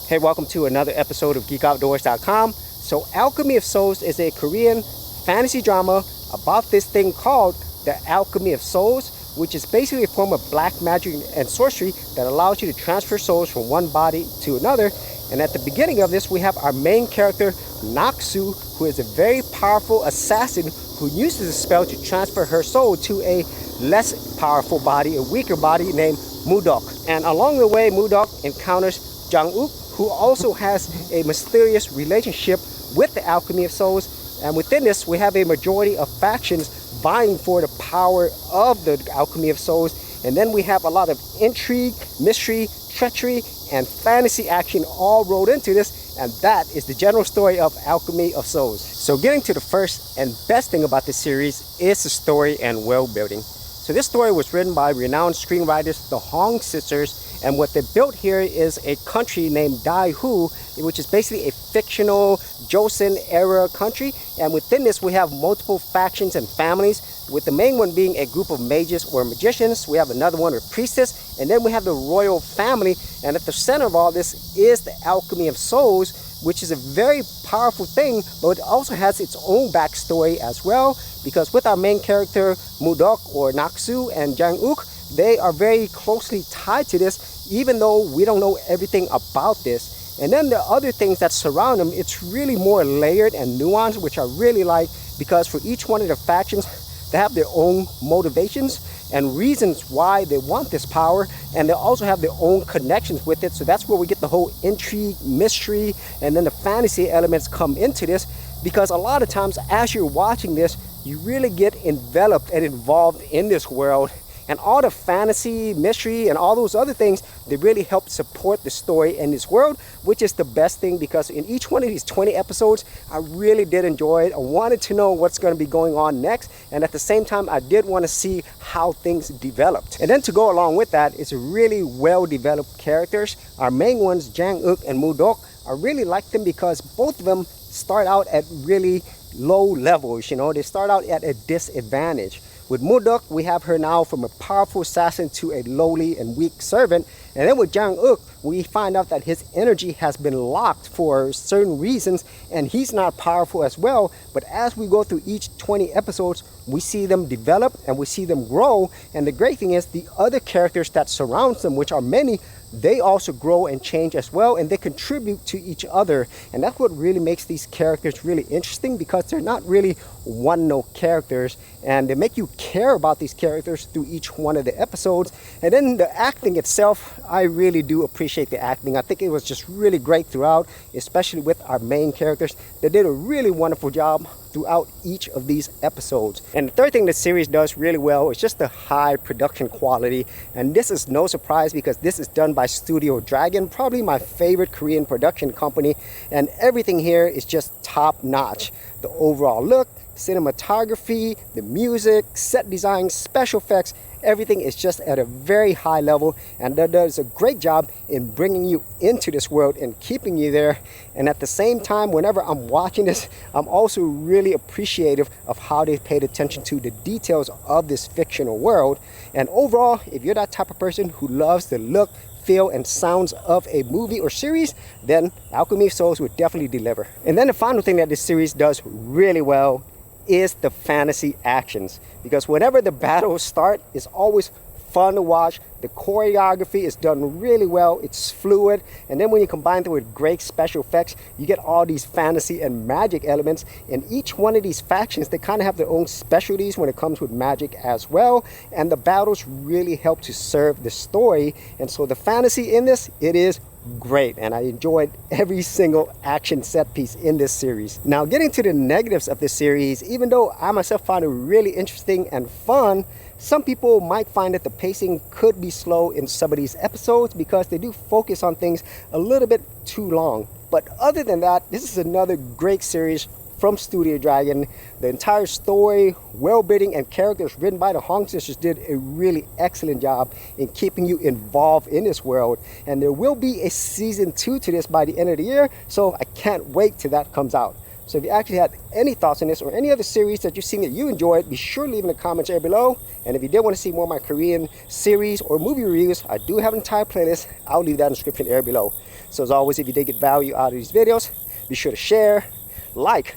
Hey, welcome to another episode of GeekOutdoors.com. So Alchemy of Souls is a Korean fantasy drama about this thing called the Alchemy of Souls, which is basically a form of black magic and sorcery that allows you to transfer souls from one body to another. And at the beginning of this, we have our main character, Naksu, who is a very powerful assassin who uses a spell to transfer her soul to a less powerful body, a weaker body named Mudok. And along the way, Mudok encounters Jung-wook, who also has a mysterious relationship with the Alchemy of Souls. And within this, we have a majority of factions vying for the power of the Alchemy of Souls. And then we have a lot of intrigue, mystery, treachery, and fantasy action all rolled into this. And that is the general story of Alchemy of Souls. So getting to the first and best thing about this series is the story and world building. So this story was written by renowned screenwriters, the Hong sisters, and what they built here is a country named Daehu, which is basically a fictional Joseon era country. And within this, we have multiple factions and families, with the main one being a group of mages or magicians. We have another one, a priestess, and then we have the royal family. And at the center of all this is the Alchemy of Souls, which is a very powerful thing, but it also has its own backstory as well, because with our main character, Mudok or Naksu and Jung-wook, they are very closely tied to this, even though we don't know everything about this. And then the other things that surround them, it's really more layered and nuanced, which I really like, because for each one of the factions, they have their own motivations and reasons why they want this power, and they also have their own connections with it. So that's where we get the whole intrigue, mystery, and then the fantasy elements come into this, because a lot of times as you're watching this, you really get enveloped and involved in this world. And all the fantasy, mystery, and all those other things, they really help support the story in this world, which is the best thing, because in each one of these 20 episodes, I really did enjoy it. I wanted to know what's going to be going on next. And at the same time, I did want to see how things developed. And then to go along with that, it's really well-developed characters. Our main ones, Jung-wook and Mudok, I really like them because both of them start out at really low levels. You know, they start out at a disadvantage. With Mudok, we have her now from a powerful assassin to a lowly and weak servant. And then with Jung-wook, we find out that his energy has been locked for certain reasons, and he's not powerful as well. But as we go through each 20 episodes, we see them develop and we see them grow. And the great thing is the other characters that surround them, which are many, they also grow and change as well, and they contribute to each other. And that's what really makes these characters really interesting, because they're not really one-note characters, and they make you care about these characters through each one of the episodes. And then the acting itself, I really do appreciate the acting. I think it was just really great throughout, especially with our main characters. They did a really wonderful job throughout each of these episodes. And the third thing the series does really well is just the high production quality. And this is no surprise, because this is done by Studio Dragon, probably my favorite Korean production company. And everything here is just top notch. The overall look, cinematography, the music, set design, special effects, everything is just at a very high level, and that does a great job in bringing you into this world and keeping you there. And at the same time, whenever I'm watching this, I'm also really appreciative of how they paid attention to the details of this fictional world. And overall, if you're that type of person who loves the look, feel, and sounds of a movie or series, then Alchemy of Souls would definitely deliver. And then the final thing that this series does really well is the fantasy actions, because whenever the battles start, it's always fun to watch. The choreography is done really well, it's fluid, and then when you combine it with great special effects, you get all these fantasy and magic elements. And each one of these factions, they kind of have their own specialties when it comes with magic as well, and the battles really help to serve the story. And so the fantasy in this, it is great, and I enjoyed every single action set piece in this series. Now, getting to the negatives of this series, even though I myself found it really interesting and fun, some people might find that the pacing could be slow in some of these episodes, because they do focus on things a little bit too long. But other than that, this is another great series from Studio Dragon. The entire story, world building, and characters written by the Hong sisters did a really excellent job in keeping you involved in this world. And there will be a season 2 to this by the end of the year, so I can't wait till that comes out. So if you actually had any thoughts on this or any other series that you've seen that you enjoyed, be sure to leave in the comments area below. And if you did want to see more of my Korean series or movie reviews, I do have an entire playlist. I'll leave that in the description area below. So as always, if you did get value out of these videos, be sure to share, like,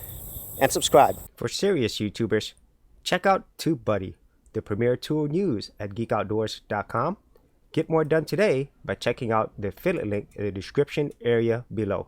and subscribe. For serious YouTubers, check out TubeBuddy, the premier tool news at geekoutdoors.com. Get more done today by checking out the affiliate link in the description area below.